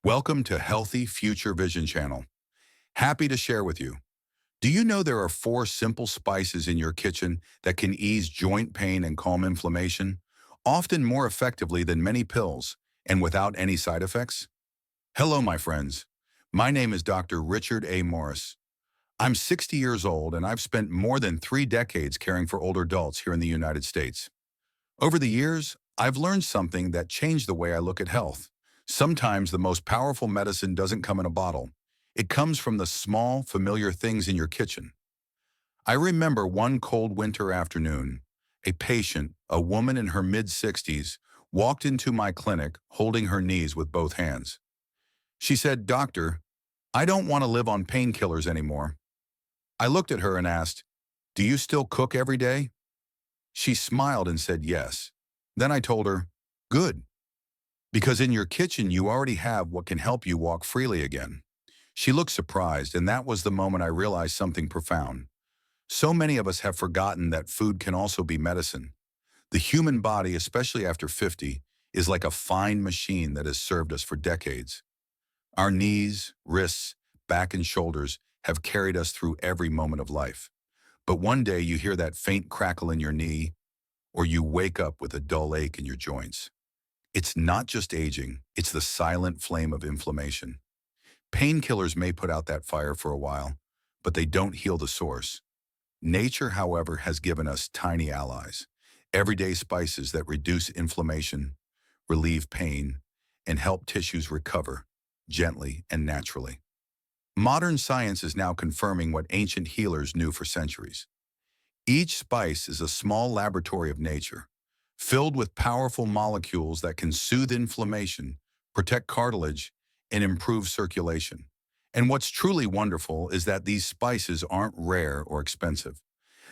Welcome to Healthy Future Vision Channel. Happy to share with you. Do you know there are 4 simple spices in your kitchen that can ease joint pain and calm inflammation, often more effectively than many pills and without any side effects? Hello, my friends. My name is Dr. Richard A. Morris. I'm 60 years old and I've spent more than 3 decades caring for older adults here in the United States. Over the years, I've learned something that changed the way I look at health. Sometimes the most powerful medicine doesn't come in a bottle. It comes from the small, familiar things in your kitchen. I remember one cold winter afternoon, a patient, a woman in her mid-60s, walked into my clinic holding her knees with both hands. She said, "Doctor, I don't want to live on painkillers anymore." I looked at her and asked, "Do you still cook every day?" She smiled and said yes. Then I told her, "Good. Because in your kitchen, you already have what can help you walk freely again." She looked surprised, and that was the moment I realized something profound. So many of us have forgotten that food can also be medicine. The human body, especially after 50, is like a fine machine that has served us for decades. Our knees, wrists, back, and shoulders have carried us through every moment of life. But one day you hear that faint crackle in your knee, or you wake up with a dull ache in your joints. It's not just aging, it's the silent flame of inflammation. Painkillers may put out that fire for a while, but they don't heal the source. Nature, however, has given us tiny allies, everyday spices that reduce inflammation, relieve pain, and help tissues recover gently and naturally. Modern science is now confirming what ancient healers knew for centuries. Each spice is a small laboratory of nature, filled with powerful molecules that can soothe inflammation, protect cartilage, and improve circulation. And what's truly wonderful is that these spices aren't rare or expensive.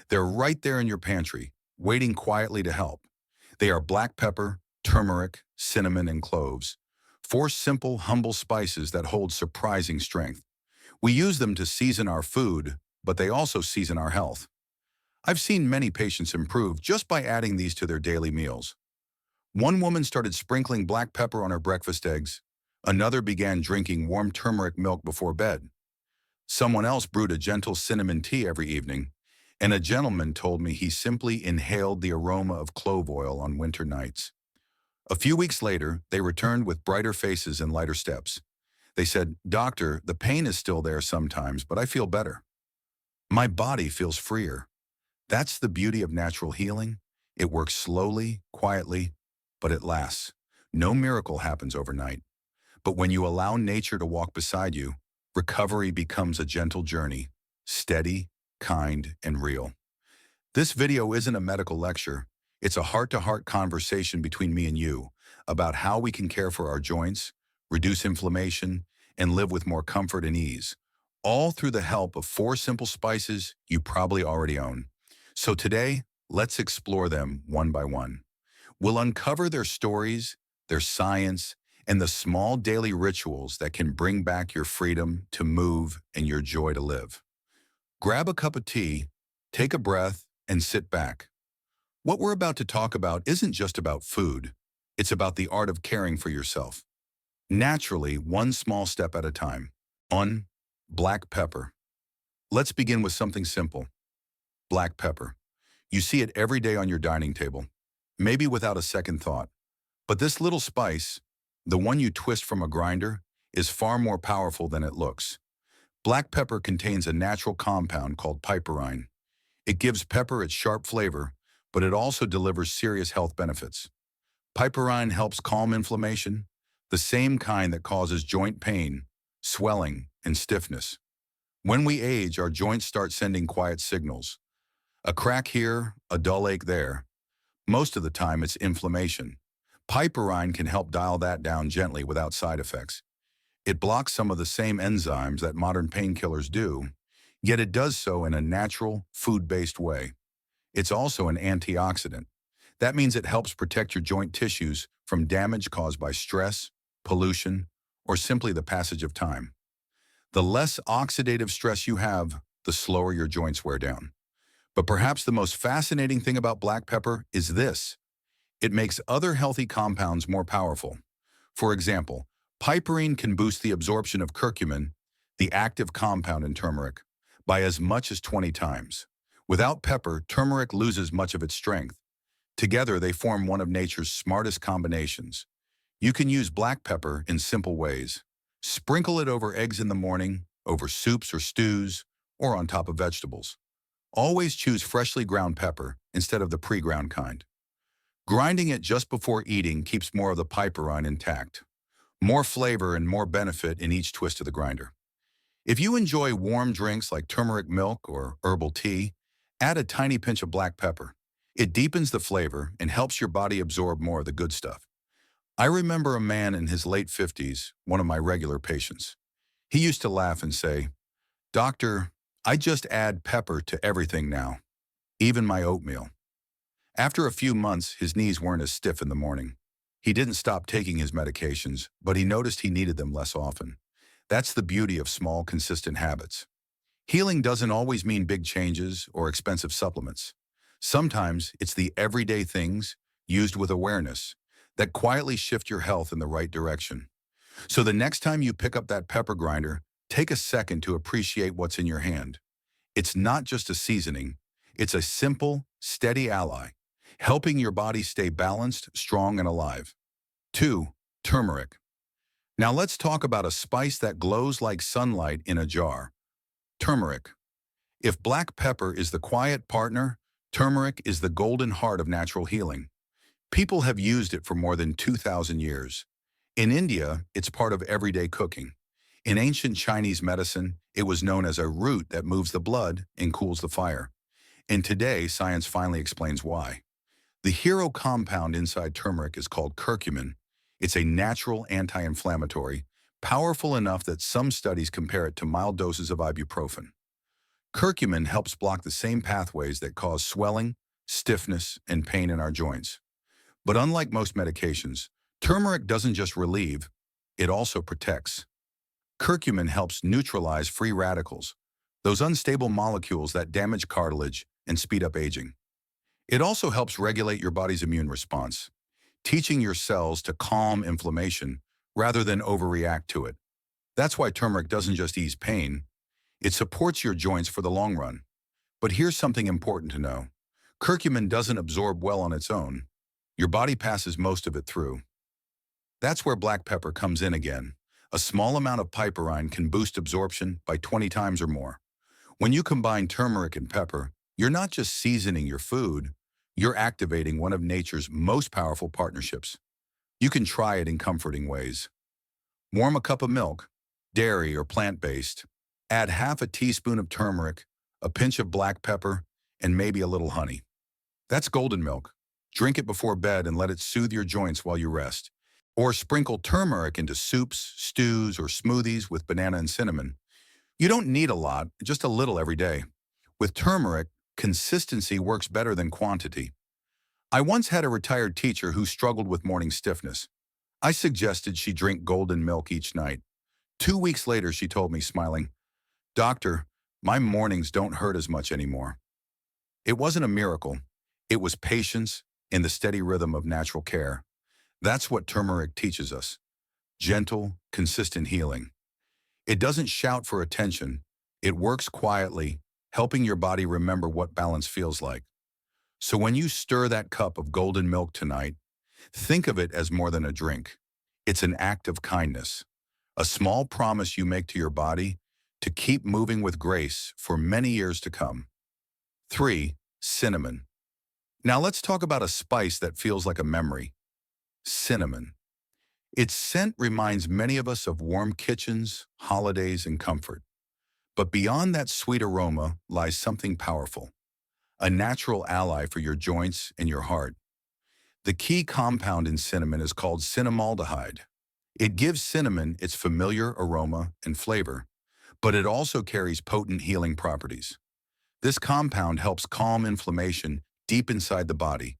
They're right there in your pantry, waiting quietly to help. They are black pepper, turmeric, cinnamon, and cloves. 4 simple, humble spices that hold surprising strength. We use them to season our food, but they also season our health. I've seen many patients improve just by adding these to their daily meals. One woman started sprinkling black pepper on her breakfast eggs. Another began drinking warm turmeric milk before bed. Someone else brewed a gentle cinnamon tea every evening. And a gentleman told me he simply inhaled the aroma of clove oil on winter nights. A few weeks later, they returned with brighter faces and lighter steps. They said, "Doctor, the pain is still there sometimes, but I feel better. My body feels freer." That's the beauty of natural healing. It works slowly, quietly, but it lasts. No miracle happens overnight. But when you allow nature to walk beside you, recovery becomes a gentle journey, steady, kind, and real. This video isn't a medical lecture. It's a heart-to-heart conversation between me and you about how we can care for our joints, reduce inflammation, and live with more comfort and ease, all through the help of 4 simple spices you probably already own. So today, let's explore them one by one. We'll uncover their stories, their science, and the small daily rituals that can bring back your freedom to move and your joy to live. Grab a cup of tea, take a breath, and sit back. What we're about to talk about isn't just about food. It's about the art of caring for yourself. Naturally, one small step at a time. 1. Black pepper. Let's begin with something simple. Black pepper. You see it every day on your dining table, maybe without a second thought. But this little spice, the one you twist from a grinder, is far more powerful than it looks. Black pepper contains a natural compound called piperine. It gives pepper its sharp flavor, but it also delivers serious health benefits. Piperine helps calm inflammation, the same kind that causes joint pain, swelling, and stiffness. When we age, our joints start sending quiet signals. A crack here, a dull ache there. Most of the time, it's inflammation. Piperine can help dial that down gently without side effects. It blocks some of the same enzymes that modern painkillers do, yet it does so in a natural, food-based way. It's also an antioxidant. That means it helps protect your joint tissues from damage caused by stress, pollution, or simply the passage of time. The less oxidative stress you have, the slower your joints wear down. But perhaps the most fascinating thing about black pepper is this. It makes other healthy compounds more powerful. For example, Piperine can boost the absorption of curcumin, the active compound in turmeric, by as much as 20 times. Without pepper, turmeric loses much of its strength. Together, they form one of nature's smartest combinations. You can use black pepper in simple ways. Sprinkle it over eggs in the morning, over soups or stews, or on top of vegetables. Always choose freshly ground pepper instead of the pre-ground kind. Grinding it just before eating keeps more of the piperine intact. More flavor and more benefit in each twist of the grinder. If you enjoy warm drinks like turmeric milk or herbal tea, add a tiny pinch of black pepper. It deepens the flavor and helps your body absorb more of the good stuff. I remember a man in his late 50s, one of my regular patients. He used to laugh and say, "Doctor, I just add pepper to everything now, even my oatmeal." After a few months, his knees weren't as stiff in the morning. He didn't stop taking his medications, but he noticed he needed them less often. That's the beauty of small, consistent habits. Healing doesn't always mean big changes or expensive supplements. Sometimes it's the everyday things, used with awareness, that quietly shift your health in the right direction. So the next time you pick up that pepper grinder, take a second to appreciate what's in your hand. It's not just a seasoning, it's a simple, steady ally, helping your body stay balanced, strong, and alive. 2. Turmeric. Now let's talk about a spice that glows like sunlight in a jar. Turmeric. If black pepper is the quiet partner, turmeric is the golden heart of natural healing. People have used it for more than 2,000 years. In India, it's part of everyday cooking. In ancient Chinese medicine, it was known as a root that moves the blood and cools the fire. And today, science finally explains why. The hero compound inside turmeric is called curcumin. It's a natural anti-inflammatory, powerful enough that some studies compare it to mild doses of ibuprofen. Curcumin helps block the same pathways that cause swelling, stiffness, and pain in our joints. But unlike most medications, turmeric doesn't just relieve, it also protects. Curcumin helps neutralize free radicals, those unstable molecules that damage cartilage and speed up aging. It also helps regulate your body's immune response, teaching your cells to calm inflammation rather than overreact to it. That's why turmeric doesn't just ease pain, it supports your joints for the long run. But here's something important to know. Curcumin doesn't absorb well on its own. Your body passes most of it through. That's where black pepper comes in again. A small amount of piperine can boost absorption by 20 times or more. When you combine turmeric and pepper, you're not just seasoning your food, you're activating one of nature's most powerful partnerships. You can try it in comforting ways. Warm a cup of milk, dairy or plant-based. Add half a teaspoon of turmeric, a pinch of black pepper, and maybe a little honey. That's golden milk. Drink it before bed and let it soothe your joints while you rest. Or sprinkle turmeric into soups, stews, or smoothies with banana and cinnamon. You don't need a lot, just a little every day. With turmeric, consistency works better than quantity. I once had a retired teacher who struggled with morning stiffness. I suggested she drink golden milk each night. 2 weeks later, she told me, smiling, "Doctor, my mornings don't hurt as much anymore." It wasn't a miracle. It was patience and the steady rhythm of natural care. That's what turmeric teaches us. Gentle, consistent healing. It doesn't shout for attention. It works quietly, helping your body remember what balance feels like. So when you stir that cup of golden milk tonight, think of it as more than a drink. It's an act of kindness, a small promise you make to your body to keep moving with grace for many years to come. 3. Cinnamon. Now let's talk about a spice that feels like a memory. Cinnamon. Its scent reminds many of us of warm kitchens, holidays, and comfort. But beyond that sweet aroma lies something powerful, a natural ally for your joints and your heart. The key compound in cinnamon is called cinnamaldehyde. It gives cinnamon its familiar aroma and flavor, but it also carries potent healing properties. This compound helps calm inflammation deep inside the body,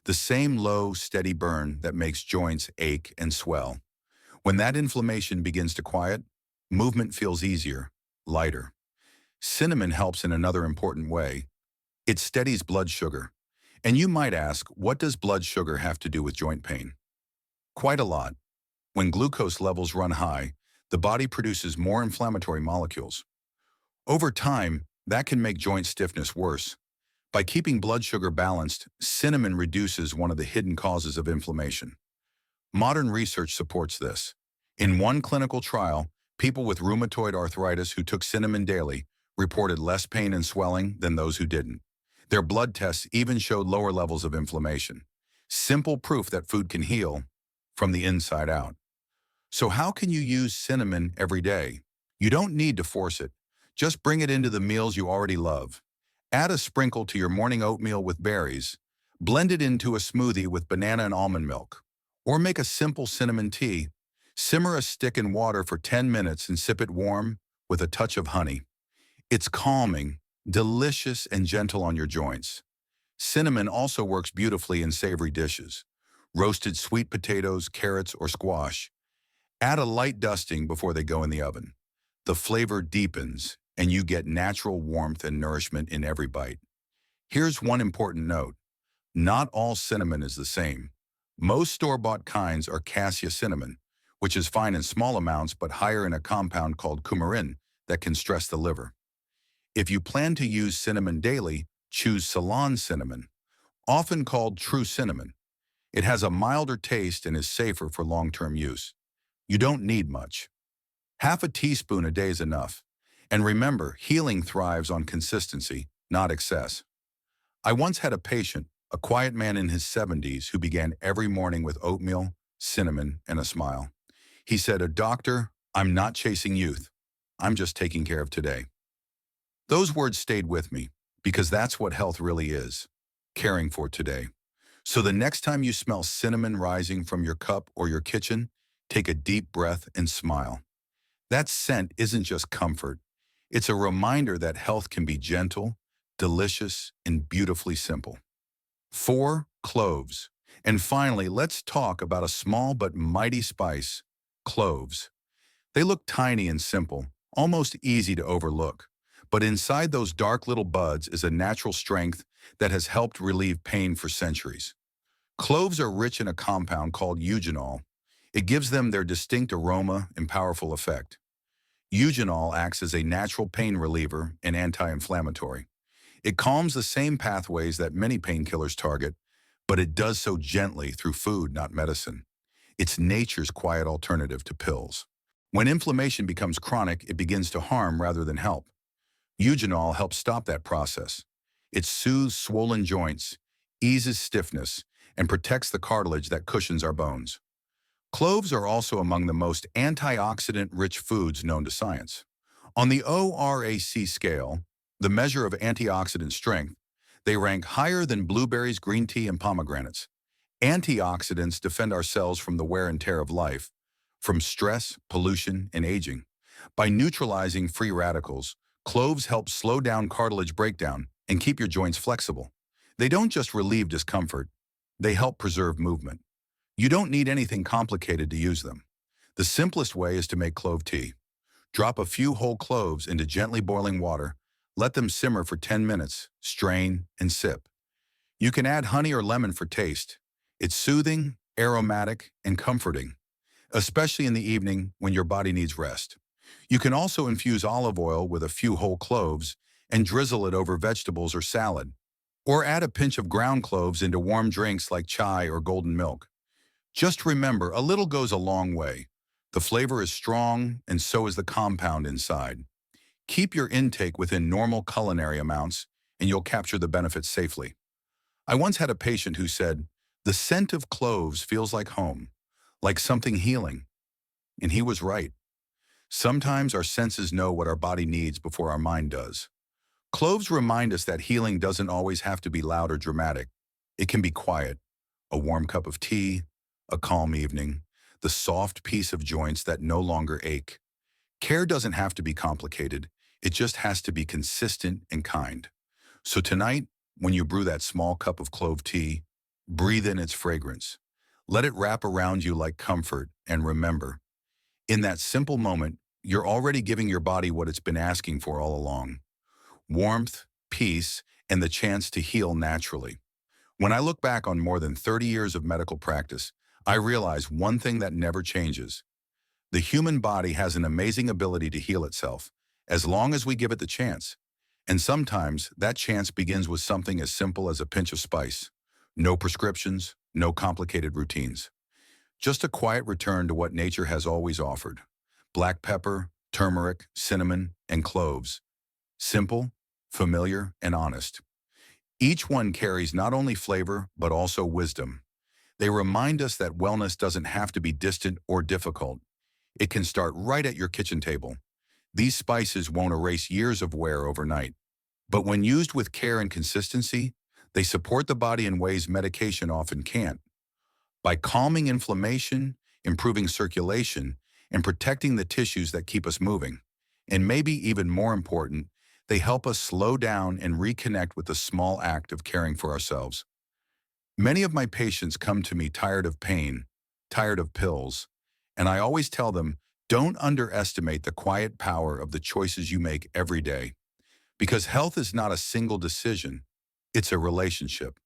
the same low, steady burn that makes joints ache and swell. When that inflammation begins to quiet, movement feels easier, lighter. Cinnamon helps in another important way. It steadies blood sugar. And you might ask, what does blood sugar have to do with joint pain? Quite a lot. When glucose levels run high, the body produces more inflammatory molecules. Over time, that can make joint stiffness worse. By keeping blood sugar balanced, cinnamon reduces one of the hidden causes of inflammation. Modern research supports this. In one clinical trial, people with rheumatoid arthritis who took cinnamon daily reported less pain and swelling than those who didn't. Their blood tests even showed lower levels of inflammation. Simple proof that food can heal from the inside out. So how can you use cinnamon every day? You don't need to force it. Just bring it into the meals you already love. Add a sprinkle to your morning oatmeal with berries. Blend it into a smoothie with banana and almond milk. Or make a simple cinnamon tea. Simmer a stick in water for 10 minutes and sip it warm with a touch of honey. It's calming, delicious, and gentle on your joints. Cinnamon also works beautifully in savory dishes. Roasted sweet potatoes, carrots, or squash. Add a light dusting before they go in the oven. The flavor deepens, and you get natural warmth and nourishment in every bite. Here's one important note. Not all cinnamon is the same. Most store-bought kinds are cassia cinnamon, which is fine in small amounts but higher in a compound called coumarin that can stress the liver. If you plan to use cinnamon daily, choose Ceylon cinnamon, often called true cinnamon. It has a milder taste and is safer for long-term use. You don't need much. Half a teaspoon a day is enough. And remember, healing thrives on consistency, not excess. I once had a patient, a quiet man in his 70s, who began every morning with oatmeal, cinnamon, and a smile. He said, "Doctor, I'm not chasing youth. I'm just taking care of today." Those words stayed with me because that's what health really is, caring for today. So the next time you smell cinnamon rising from your cup or your kitchen, take a deep breath and smile. That scent isn't just comfort. It's a reminder that health can be gentle, delicious, and beautifully simple. 4. Cloves. And finally, let's talk about a small but mighty spice, cloves. They look tiny and simple, almost easy to overlook. But inside those dark little buds is a natural strength that has helped relieve pain for centuries. Cloves are rich in a compound called eugenol. It gives them their distinct aroma and powerful effect. Eugenol acts as a natural pain reliever and anti-inflammatory. It calms the same pathways that many painkillers target, but it does so gently through food, not medicine. It's nature's quiet alternative to pills. When inflammation becomes chronic, it begins to harm rather than help. Eugenol helps stop that process. It soothes swollen joints, eases stiffness, and protects the cartilage that cushions our bones. Cloves are also among the most antioxidant-rich foods known to science. On the ORAC scale, the measure of antioxidant strength, they rank higher than blueberries, green tea, and pomegranates. Antioxidants defend our cells from the wear and tear of life, from stress, pollution, and aging. By neutralizing free radicals, cloves help slow down cartilage breakdown and keep your joints flexible. They don't just relieve discomfort, they help preserve movement. You don't need anything complicated to use them. The simplest way is to make clove tea. Drop a few whole cloves into gently boiling water, let them simmer for 10 minutes, strain, and sip. You can add honey or lemon for taste. It's soothing, aromatic, and comforting, especially in the evening when your body needs rest. You can also infuse olive oil with a few whole cloves and drizzle it over vegetables or salad. Or add a pinch of ground cloves into warm drinks like chai or golden milk. Just remember, a little goes a long way. The flavor is strong, and so is the compound inside. Keep your intake within normal culinary amounts, and you'll capture the benefits safely. I once had a patient who said, "The scent of cloves feels like home, like something healing." And he was right. Sometimes our senses know what our body needs before our mind does. Cloves remind us that healing doesn't always have to be loud or dramatic. It can be quiet, a warm cup of tea, a calm evening, the soft piece of joints that no longer ache. Care doesn't have to be complicated. It just has to be consistent and kind. So tonight, when you brew that small cup of clove tea, breathe in its fragrance. Let it wrap around you like comfort, and remember, in that simple moment, you're already giving your body what it's been asking for all along: warmth, peace, and the chance to heal naturally. When I look back on more than 30 years of medical practice, I realize one thing that never changes. The human body has an amazing ability to heal itself, as long as we give it the chance. And sometimes that chance begins with something as simple as a pinch of spice. No prescriptions, no complicated routines. Just a quiet return to what nature has always offered. Black pepper, turmeric, cinnamon, and cloves. Simple, familiar, and honest. Each one carries not only flavor, but also wisdom. They remind us that wellness doesn't have to be distant or difficult. It can start right at your kitchen table. These spices won't erase years of wear overnight. But when used with care and consistency, they support the body in ways medication often can't. By calming inflammation, improving circulation, and protecting the tissues that keep us moving. And maybe even more important, they help us slow down and reconnect with the small act of caring for ourselves. Many of my patients come to me tired of pain, tired of pills, and I always tell them, don't underestimate the quiet power of the choices you make every day. Because health is not a single decision, it's a relationship.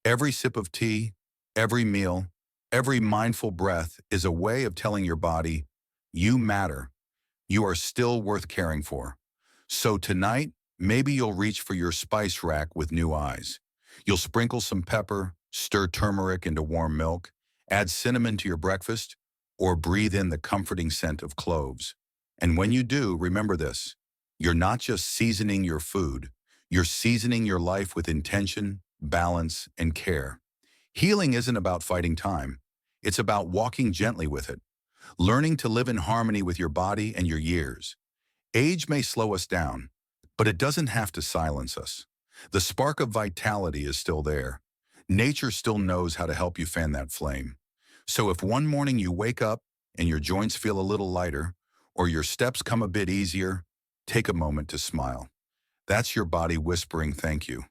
Every sip of tea, every meal, every mindful breath is a way of telling your body, you matter. You are still worth caring for. So tonight, maybe you'll reach for your spice rack with new eyes. You'll sprinkle some pepper, stir turmeric into warm milk, add cinnamon to your breakfast, or breathe in the comforting scent of cloves. And when you do, remember this. You're not just seasoning your food, you're seasoning your life with intention, balance, and care. Healing isn't about fighting time. It's about walking gently with it, learning to live in harmony with your body and your years. Age may slow us down, but it doesn't have to silence us. The spark of vitality is still there. Nature still knows how to help you fan that flame. So if one morning you wake up and your joints feel a little lighter, or your steps come a bit easier, take a moment to smile. That's your body whispering thank you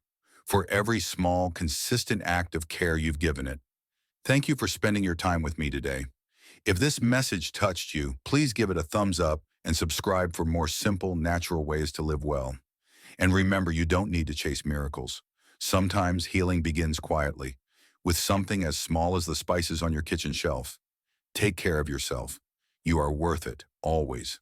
for every small, consistent act of care you've given it. Thank you for spending your time with me today. If this message touched you, please give it a thumbs up and subscribe for more simple, natural ways to live well. And remember, you don't need to chase miracles. Sometimes healing begins quietly, with something as small as the spices on your kitchen shelf. Take care of yourself. You are worth it, always.